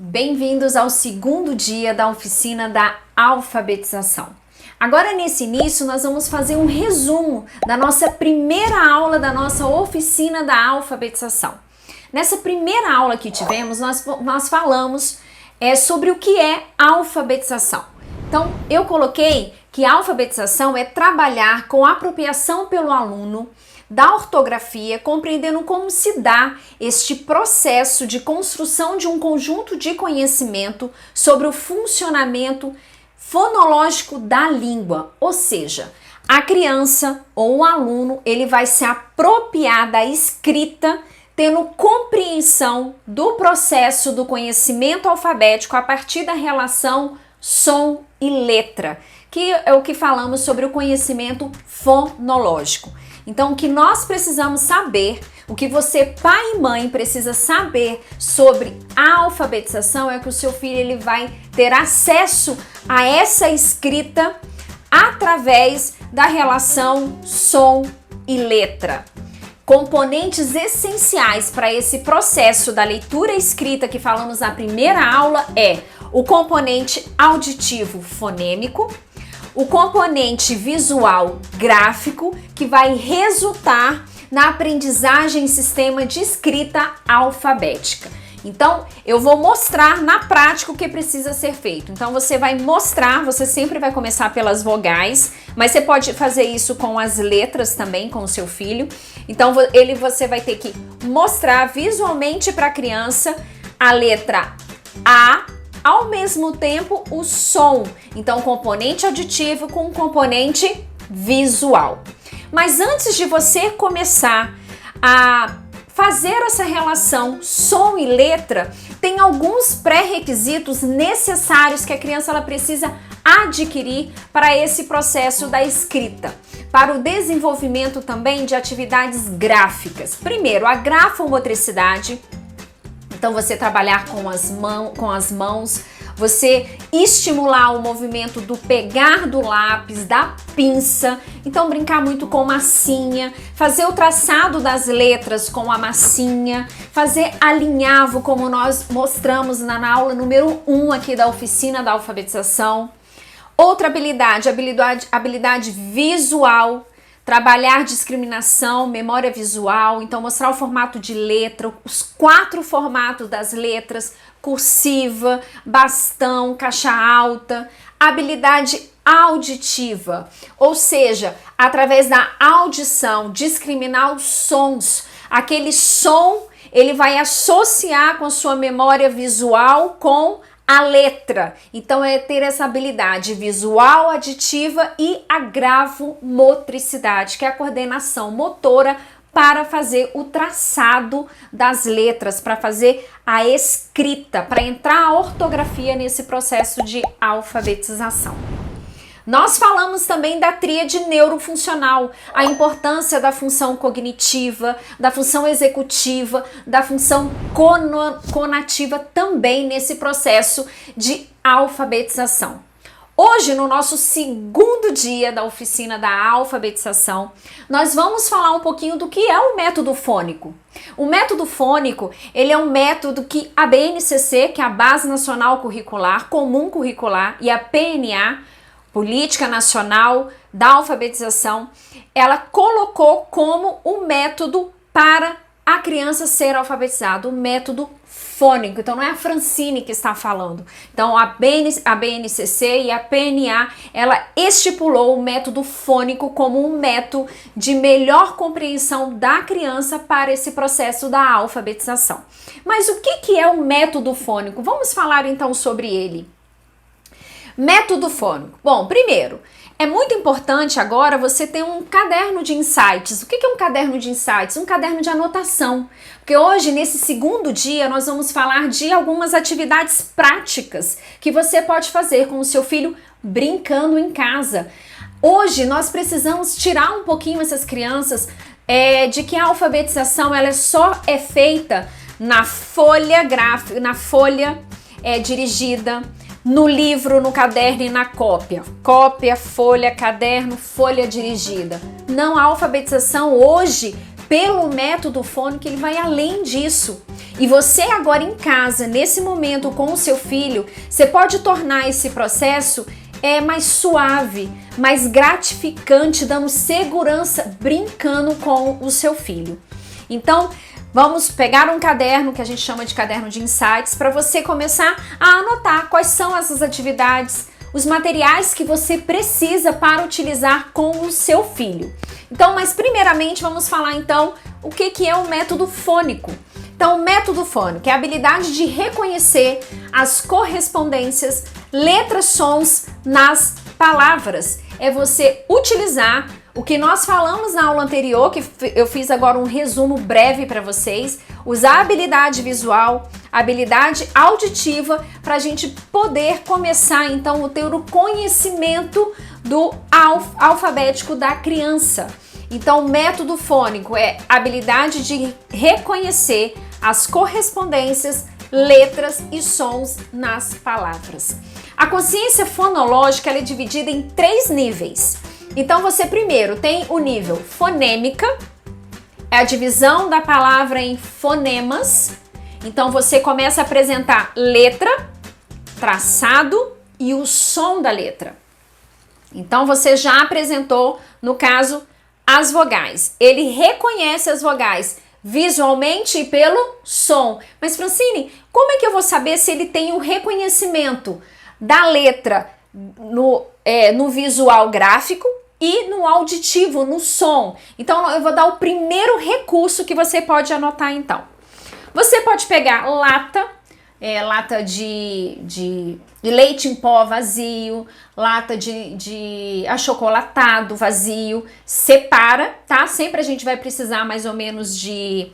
Bem-vindos ao segundo dia da oficina da alfabetização. Agora, nesse início, nós vamos fazer um resumo da nossa primeira aula da nossa oficina da alfabetização. Nessa primeira aula que tivemos, nós falamos sobre o que é alfabetização. Então, eu coloquei que a alfabetização é trabalhar com a apropriação pelo aluno da ortografia, compreendendo como se dá este processo de construção de um conjunto de conhecimento sobre o funcionamento fonológico da língua, ou seja, a criança ou o aluno, ele vai se apropriar da escrita, tendo compreensão do processo do conhecimento alfabético a partir da relação som e letra, que é o que falamos sobre o conhecimento fonológico. Então, o que nós precisamos saber, o que você, pai e mãe, precisa saber sobre a alfabetização é que o seu filho ele vai ter acesso a essa escrita através da relação som e letra. Componentes essenciais para esse processo da leitura e escrita que falamos na primeira aula é o componente auditivo fonêmico, o componente visual gráfico, que vai resultar na aprendizagem em sistema de escrita alfabética. Então, eu vou mostrar na prática o que precisa ser feito. Então, você vai mostrar, você sempre vai começar pelas vogais, mas você pode fazer isso com as letras também, com o seu filho. Então, você vai ter que mostrar visualmente para a criança a letra A, ao mesmo tempo o som, então componente auditivo com componente visual. Mas antes de você começar a fazer essa relação som e letra, tem alguns pré-requisitos necessários que a criança ela precisa adquirir para esse processo da escrita, para o desenvolvimento também de atividades gráficas. Primeiro, a grafomotricidade. Então, você trabalhar com as mãos, você estimular o movimento do pegar do lápis, da pinça. Então, brincar muito com massinha, fazer o traçado das letras com a massinha, fazer alinhavo, como nós mostramos na aula número 1 aqui da oficina da alfabetização. Outra habilidade visual. Trabalhar discriminação, memória visual, então mostrar o formato de letra, os 4 formatos das letras, cursiva, bastão, caixa alta, habilidade auditiva, ou seja, através da audição, discriminar os sons, aquele som ele vai associar com a sua memória visual com a letra. Então é ter essa habilidade visual, aditiva e a gravomotricidade, que é a coordenação motora para fazer o traçado das letras, para fazer a escrita, para entrar a ortografia nesse processo de alfabetização. Nós falamos também da tríade neurofuncional, a importância da função cognitiva, da função executiva, da função conativa também nesse processo de alfabetização. Hoje, no nosso segundo dia da oficina da alfabetização, nós vamos falar um pouquinho do que é o método fônico. O método fônico, ele é um método que a BNCC, que é a Base Nacional Curricular, Comum Curricular, e a PNA, Política Nacional da Alfabetização, ela colocou como um método para a criança ser alfabetizada, o método fônico. Então, não é a Francine que está falando. Então, a BNCC e a PNA, ela estipulou o método fônico como um método de melhor compreensão da criança para esse processo da alfabetização. Mas o que é o método fônico? Vamos falar então sobre ele. Método fônico. Bom, primeiro, é muito importante agora você ter um caderno de insights. O que é um caderno de insights? Um caderno de anotação. Porque hoje, nesse segundo dia, nós vamos falar de algumas atividades práticas que você pode fazer com o seu filho brincando em casa. Hoje, nós precisamos tirar um pouquinho essas crianças de que a alfabetização ela só é feita na folha gráfica, na folha dirigida, no livro, no caderno e na cópia. Cópia, folha, caderno, folha dirigida. Não, a alfabetização hoje pelo método fônico, ele vai além disso. E você agora em casa, nesse momento com o seu filho, você pode tornar esse processo mais suave, mais gratificante, dando segurança, brincando com o seu filho. Então, vamos pegar um caderno que a gente chama de caderno de insights para você começar a anotar quais são essas atividades, os materiais que você precisa para utilizar com o seu filho. Então, mas primeiramente vamos falar então o que é o método fônico. Então, o método fônico é a habilidade de reconhecer as correspondências, letras, sons nas palavras. É você utilizar o que nós falamos na aula anterior, que eu fiz agora um resumo breve para vocês, usar a habilidade visual, a habilidade auditiva para a gente poder começar então a ter o conhecimento do alfabético da criança. Então, o método fônico é a habilidade de reconhecer as correspondências, letras e sons nas palavras. A consciência fonológica ela é dividida em 3 níveis. Então, você primeiro tem o nível fonêmica, é a divisão da palavra em fonemas. Então, você começa a apresentar letra, traçado e o som da letra. Então, você já apresentou, no caso, as vogais. Ele reconhece as vogais visualmente e pelo som. Mas, Francine, como é que eu vou saber se ele tem o reconhecimento da letra no visual gráfico e no auditivo, no som? Então, eu vou dar o primeiro recurso que você pode anotar, então. Você pode pegar lata de leite em pó vazio, lata de achocolatado vazio, separa, tá? Sempre a gente vai precisar mais ou menos de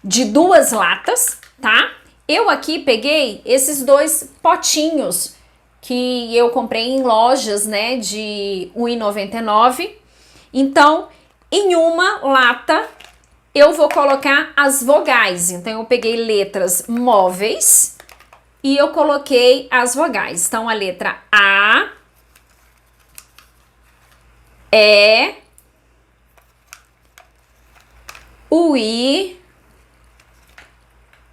2 latas, tá? Eu aqui peguei esses 2 potinhos que eu comprei em lojas, né, de R$1,99. Então, em uma lata, eu vou colocar as vogais. Então, eu peguei letras móveis e eu coloquei as vogais. Então, a letra A, E, o I,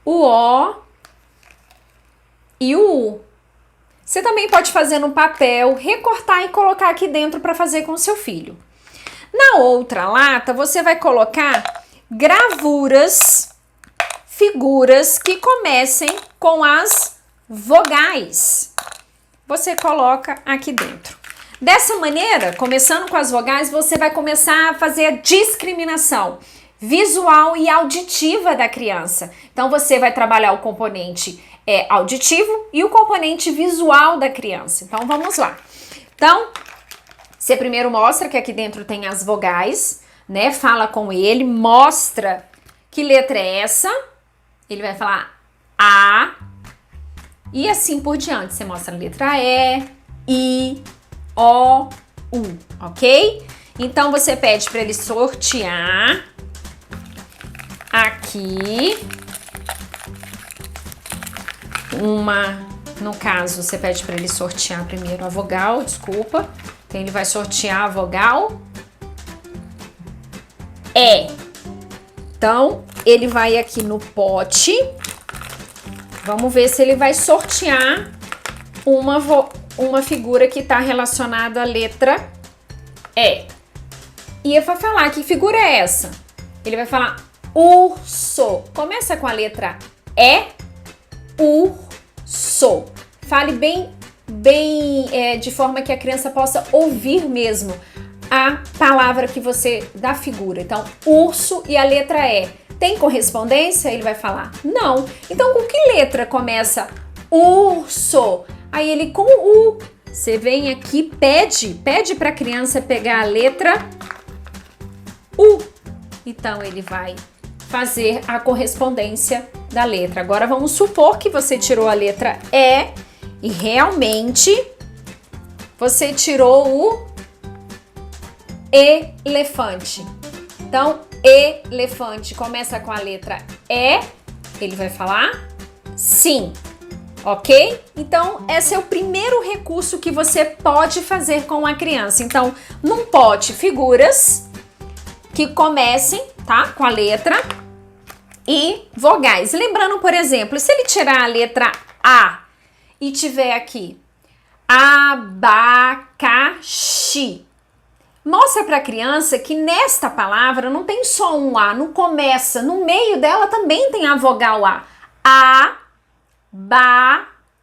o O e o U. Você também pode fazer no papel, recortar e colocar aqui dentro para fazer com o seu filho. Na outra lata, você vai colocar gravuras, figuras que comecem com as vogais. Você coloca aqui dentro. Dessa maneira, começando com as vogais, você vai começar a fazer a discriminação visual e auditiva da criança. Então, você vai trabalhar o componente auditivo e o componente visual da criança. Então, vamos lá. Então, você primeiro mostra que aqui dentro tem as vogais, né? Fala com ele, mostra que letra é essa. Ele vai falar A. E assim por diante. Você mostra a letra E, I, O, U, ok? Então, você pede para ele sortear aqui no caso, você pede para ele sortear primeiro a vogal, desculpa. Então, ele vai sortear a vogal E. Então, ele vai aqui no pote. Vamos ver se ele vai sortear uma figura que está relacionada à letra E. E ele vai falar, que figura é essa? Ele vai falar urso. Começa com a letra E, urso. Fale bem de forma que a criança possa ouvir mesmo a palavra que você da figura. Então, urso e a letra E. Tem correspondência? Ele vai falar não. Então, com que letra começa urso? Aí ele com U. Você vem aqui, pede para a criança pegar a letra U. Então, ele vai fazer a correspondência da letra. Agora, vamos supor que você tirou a letra E realmente você tirou o elefante. Então, elefante começa com a letra E, ele vai falar sim, ok? Então, esse é o primeiro recurso que você pode fazer com a criança. Então, num pote, figuras, que comecem, tá? Com a letra e vogais. Lembrando, por exemplo, se ele tirar a letra A e tiver aqui abacaxi, mostra para a criança que nesta palavra não tem só um A, não começa, no meio dela também tem a vogal A.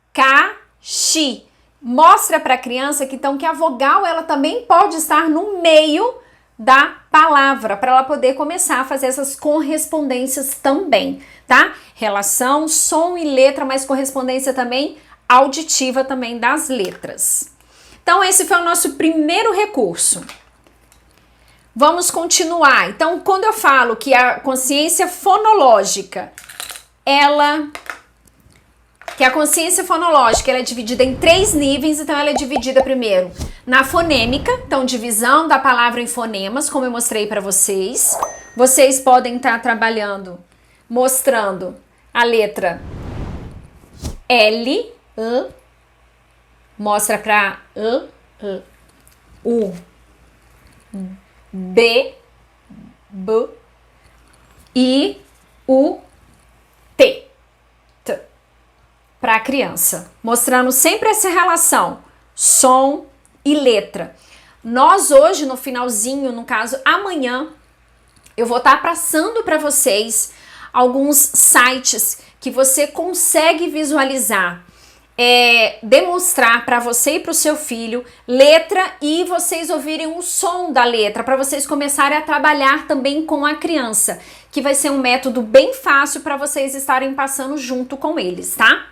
Abacaxi. Mostra para a criança que então que a vogal ela também pode estar no meio da palavra, para ela poder começar a fazer essas correspondências também, tá? Relação, som e letra, mas correspondência também auditiva também das letras. Então esse foi o nosso primeiro recurso. Vamos continuar. Então, quando eu falo que a consciência fonológica, ela é dividida em 3 níveis, então ela é dividida primeiro na fonêmica, então divisão da palavra em fonemas, como eu mostrei para vocês. Vocês podem estar trabalhando, mostrando a letra L, mostra para U, B, B, I, U, T. Para a criança, mostrando sempre essa relação, som e letra. Nós hoje, no finalzinho, no caso amanhã, eu vou estar passando para vocês alguns sites que você consegue visualizar, demonstrar para você e para o seu filho letra e vocês ouvirem o som da letra, para vocês começarem a trabalhar também com a criança, que vai ser um método bem fácil para vocês estarem passando junto com eles, tá?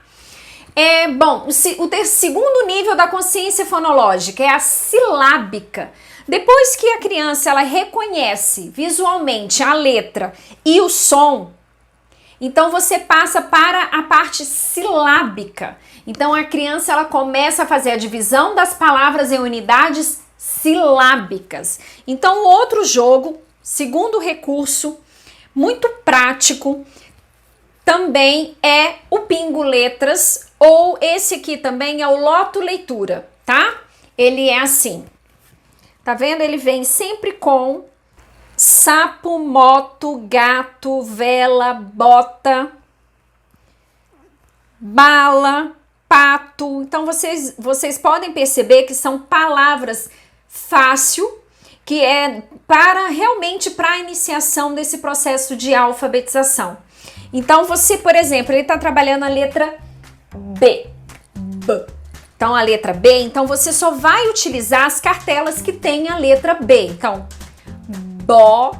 Bom, o segundo nível da consciência fonológica é a silábica. Depois que a criança ela reconhece visualmente a letra e o som, então você passa para a parte silábica. Então a criança ela começa a fazer a divisão das palavras em unidades silábicas. Então outro jogo, segundo recurso, muito prático, também é o Pingo Letras, ou esse aqui também é o Loto Leitura, tá? Ele é assim, tá vendo? Ele vem sempre com sapo, moto, gato, vela, bota, bala, pato. Então vocês podem perceber que são palavras fácil, que é realmente para a iniciação desse processo de alfabetização. Então você, por exemplo, ele está trabalhando a letra B. Então a letra B, então você só vai utilizar as cartelas que tem a letra B. Então, bota,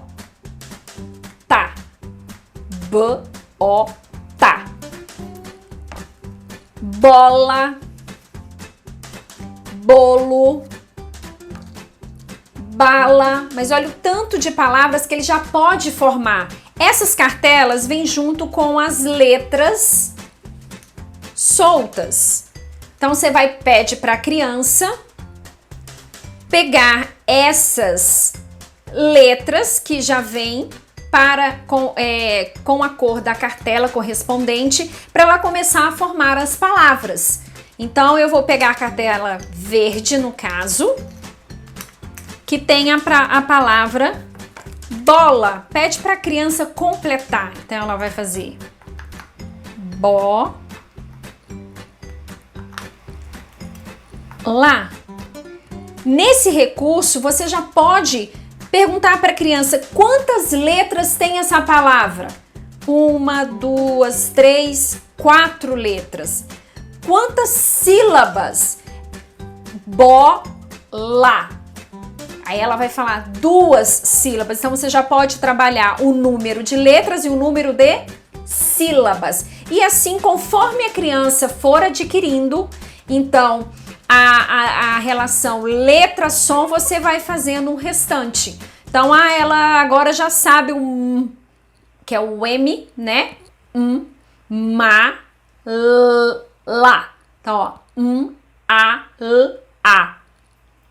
bota, bola, bolo, bala. Mas olha o tanto de palavras que ele já pode formar. Essas cartelas vêm junto com as letras soltas. Então você pede para a criança pegar essas letras que já vêm com a cor da cartela correspondente para ela começar a formar as palavras. Então eu vou pegar a cartela verde, no caso, que tem a palavra bola. Pede para a criança completar. Então ela vai fazer lá. Nesse recurso, você já pode perguntar para a criança quantas letras tem essa palavra. 1, 2, 3, 4 letras. Quantas sílabas? Bola. Aí ela vai falar 2 sílabas. Então você já pode trabalhar o número de letras e o número de sílabas. E assim, conforme a criança for adquirindo, então a relação letra-som, você vai fazendo o restante. Então, ela agora já sabe o que é o M, né? Ma, lá. Então, ó, a.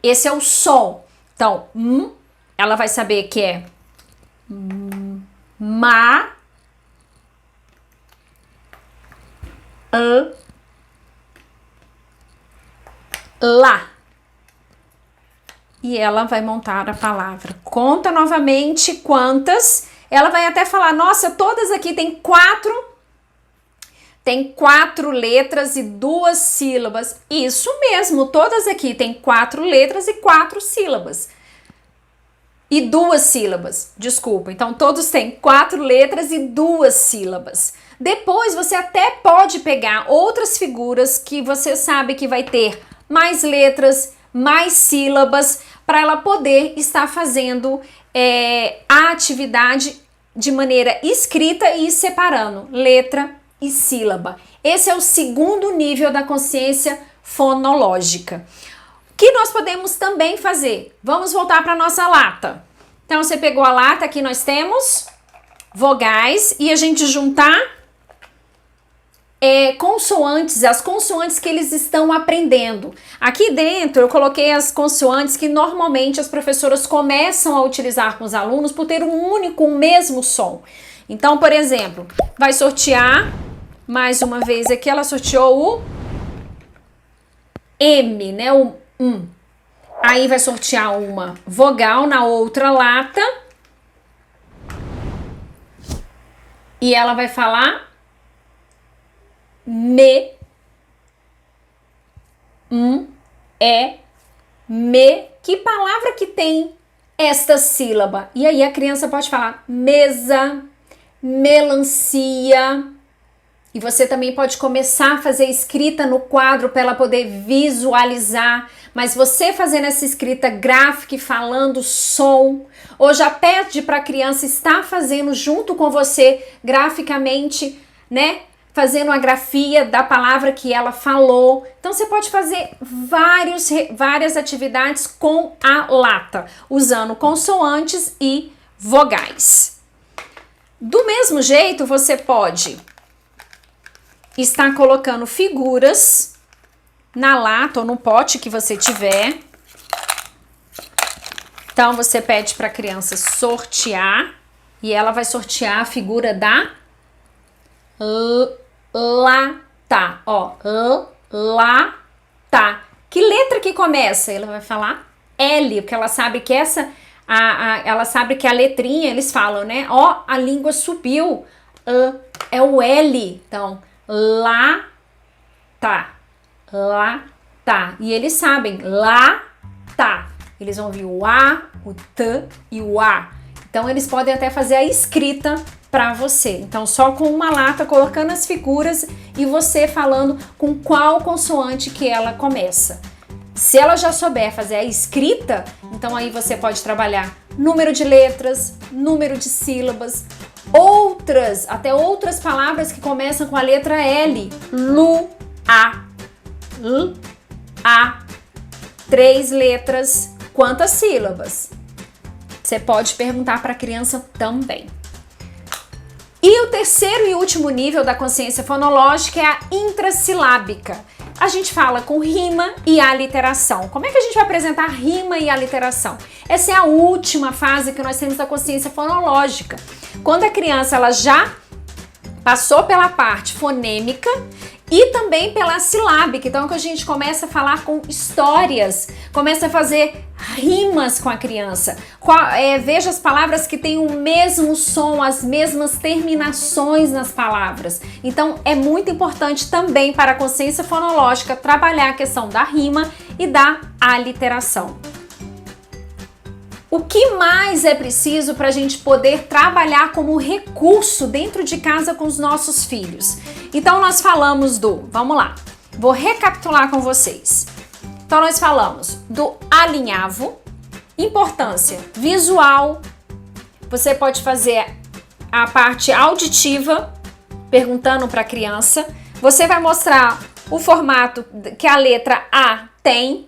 Esse é o som. Então, ela vai saber que é ma, lá. E ela vai montar a palavra conta novamente quantas. Ela vai até falar, nossa, todas aqui tem quatro letras e 2 sílabas. Isso mesmo, todas aqui tem 4 letras e 4 sílabas. E 2 sílabas, desculpa. Então, todos têm 4 letras e 2 sílabas. Depois, você até pode pegar outras figuras que você sabe que vai ter mais letras, mais sílabas, para ela poder estar fazendo a atividade de maneira escrita e separando letra e sílaba. Esse é o segundo nível da consciência fonológica. O que nós podemos também fazer? Vamos voltar para a nossa lata. Então, você pegou a lata, aqui nós temos vogais e a gente juntar consoantes, as consoantes que eles estão aprendendo. Aqui dentro eu coloquei as consoantes que normalmente as professoras começam a utilizar com os alunos por ter um mesmo som. Então, por exemplo, vai sortear, mais uma vez aqui ela sorteou o M, né, o Aí vai sortear uma vogal na outra lata e ela vai falar me, me. Que palavra que tem esta sílaba? E aí a criança pode falar mesa, melancia. E você também pode começar a fazer escrita no quadro para ela poder visualizar. Mas você fazendo essa escrita gráfica e falando som, ou já pede para a criança estar fazendo junto com você graficamente, né? Fazendo a grafia da palavra que ela falou. Então, você pode fazer várias atividades com a lata, usando consoantes e vogais. Do mesmo jeito, você pode estar colocando figuras na lata ou no pote que você tiver. Então, você pede para a criança sortear e ela vai sortear a figura da lata, ó, lata. Que letra que começa? Ela vai falar L, porque ela sabe que ela sabe que a letrinha, eles falam, né? Ó, a língua subiu, é o L. Então, lata, lata. E eles sabem, lata. Eles vão ouvir o A, o T e o A. Então, eles podem até fazer a escrita para você. Então, só com uma lata, colocando as figuras e você falando com qual consoante que ela começa. Se ela já souber fazer a escrita, então aí você pode trabalhar número de letras, número de sílabas, até outras palavras que começam com a letra L. Lu, A, L, A. 3 letras, quantas sílabas? Você pode perguntar para a criança também. E o terceiro e último nível da consciência fonológica é a intrassilábica. A gente fala com rima e aliteração. Como é que a gente vai apresentar rima e aliteração? Essa é a última fase que nós temos da consciência fonológica. Quando a criança ela já passou pela parte fonêmica e também pela silábica. Então, que a gente começa a falar com histórias, começa a fazer rimas com a criança. Veja as palavras que têm o mesmo som, as mesmas terminações nas palavras. Então, é muito importante também para a consciência fonológica trabalhar a questão da rima e da aliteração. O que mais é preciso para a gente poder trabalhar como recurso dentro de casa com os nossos filhos? Então, nós falamos vamos lá, vou recapitular com vocês. Então, nós falamos do alinhavo, importância visual, você pode fazer a parte auditiva, perguntando para a criança, você vai mostrar o formato que a letra A tem.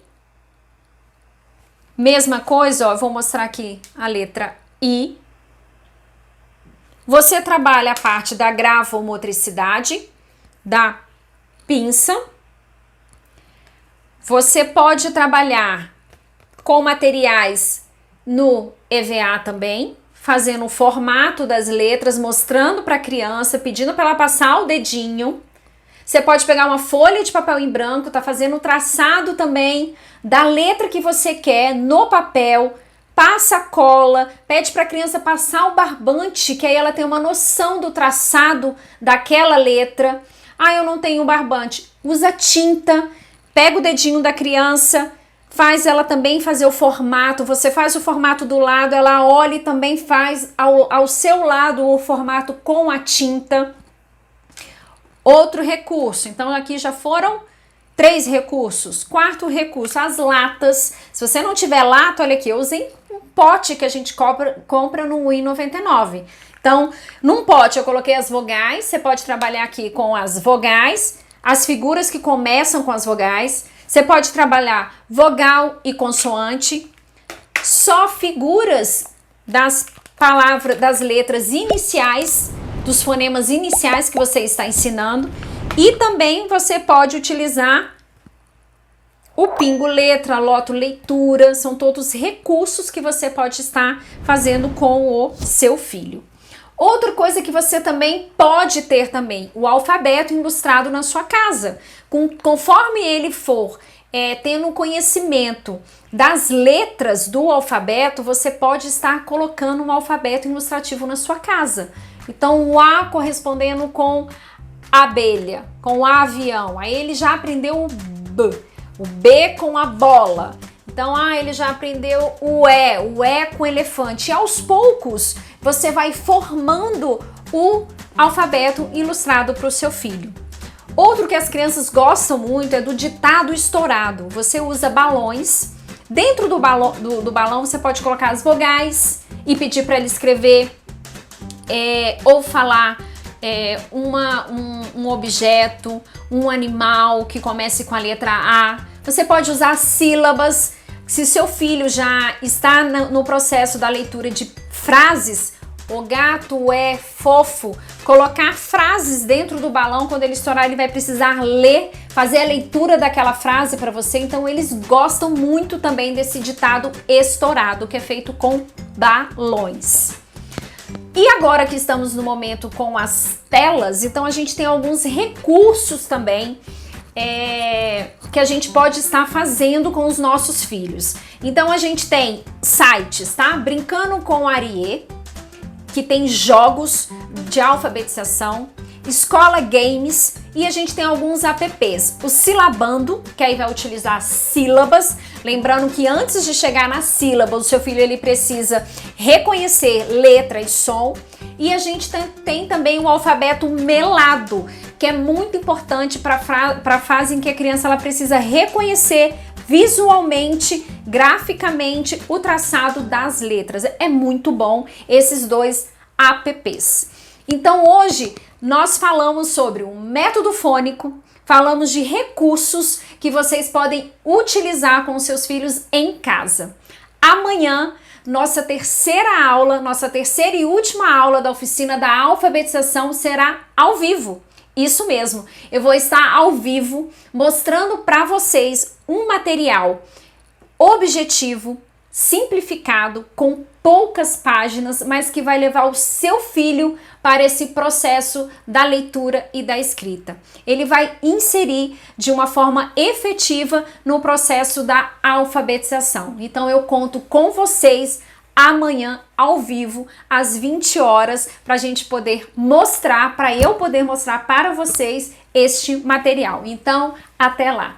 Mesma coisa, ó, eu vou mostrar aqui a letra I. Você trabalha a parte da gravomotricidade, da pinça. Você pode trabalhar com materiais no EVA também, fazendo o formato das letras, mostrando para a criança, pedindo para ela passar o dedinho. Você pode pegar uma folha de papel em branco, tá fazendo o traçado também da letra que você quer no papel, passa cola, pede para a criança passar o barbante, que aí ela tem uma noção do traçado daquela letra. Ah, eu não tenho barbante. Usa tinta, pega o dedinho da criança, faz ela também fazer o formato. Você faz o formato do lado, ela olha e também faz ao seu lado o formato com a tinta. Outro recurso, então aqui já foram 3 recursos. Quarto recurso, as latas. Se você não tiver lata, olha aqui, eu usei um pote que a gente compra no R$1,99. Então, num pote eu coloquei as vogais, você pode trabalhar aqui com as vogais, as figuras que começam com as vogais, você pode trabalhar vogal e consoante, só figuras das palavras, das letras iniciais, dos fonemas iniciais que você está ensinando, e também você pode utilizar o pingo letra, loto leitura, são todos recursos que você pode estar fazendo com o seu filho. Outra coisa que você também pode ter também, o alfabeto ilustrado na sua casa. Conforme ele for tendo conhecimento das letras do alfabeto, você pode estar colocando um alfabeto ilustrativo na sua casa. Então, o A correspondendo com abelha, com o avião. Aí ele já aprendeu o B com a bola. Então, ele já aprendeu o E com elefante. E aos poucos, você vai formando o alfabeto ilustrado para o seu filho. Outro que as crianças gostam muito é do ditado estourado. Você usa balões. Dentro do balão você pode colocar as vogais e pedir para ele escrever ou falar um objeto, um animal que comece com a letra A. Você pode usar sílabas. Se seu filho já está no processo da leitura de frases, o gato é fofo, colocar frases dentro do balão, quando ele estourar ele vai precisar ler, fazer a leitura daquela frase para você. Então eles gostam muito também desse ditado estourado, que é feito com balões. E agora que estamos no momento com as telas, então a gente tem alguns recursos também que a gente pode estar fazendo com os nossos filhos. Então a gente tem sites, tá? Brincando com Ariê, que tem jogos de alfabetização, Escola Games, e a gente tem alguns apps. O Silabando, que aí vai utilizar sílabas, lembrando que antes de chegar na sílaba, o seu filho ele precisa reconhecer letra e som. E a gente tem também o alfabeto melado, que é muito importante para a fase em que a criança ela precisa reconhecer visualmente, graficamente, o traçado das letras. É muito bom esses 2 apps. Então hoje nós falamos sobre o método fônico, falamos de recursos que vocês podem utilizar com seus filhos em casa. Amanhã, nossa terceira aula, nossa terceira e última aula da oficina da alfabetização será ao vivo. Isso mesmo, eu vou estar ao vivo mostrando para vocês um material objetivo, simplificado, com poucas páginas, mas que vai levar o seu filho para esse processo da leitura e da escrita. Ele vai inserir de uma forma efetiva no processo da alfabetização. Então eu conto com vocês amanhã ao vivo às 20 horas para a gente poder mostrar, para eu poder mostrar para vocês este material. Então, até lá!